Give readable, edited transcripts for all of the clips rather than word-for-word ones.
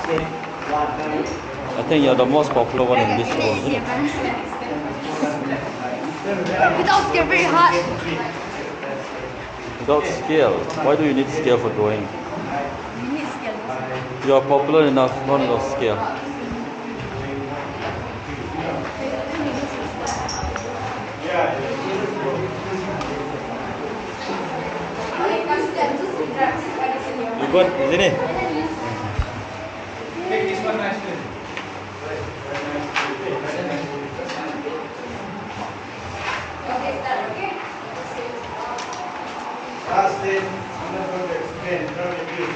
I think you're the most popular one in this room, isn't it? Without scale, very hot. Without scale. Why do you need scale for drawing? You need scale. You are popular enough, not enough scale. You got, isn't it? Take this one nicely. Last day, I'm not going to explain. Don't review.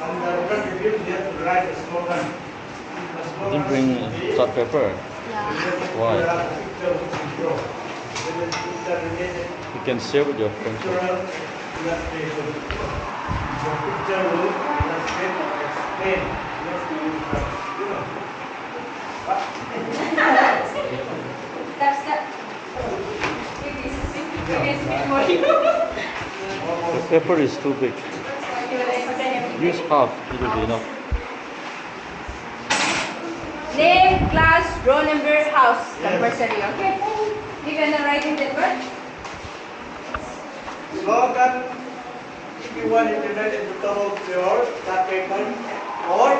On the front review, you have to write the slogan. The slogan Didn't bring chart paper. Yeah. Why? Picture which you draw. When the picture related, You can share with your friends. pictorial illustration. Your picture will illustrate or explain. You have to use that, you know. The paper is too big. Use half, it will be enough. Name, class, roll number, house. Compulsory, okay? You gonna write in that word? Slogan, if you want it to write at the top of your chart paper or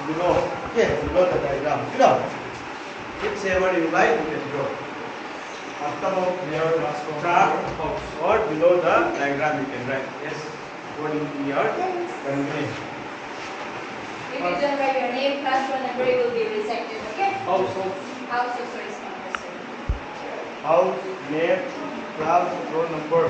below. Okay, below the diagram. You know, whichever you like, you can draw. On top of your chart or below the diagram, you can write. Yes, according to your convenience. If you don't write your name, class, roll number, it will be rejected, okay? House, House also is compulsory. house, name, class, roll number.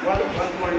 What more?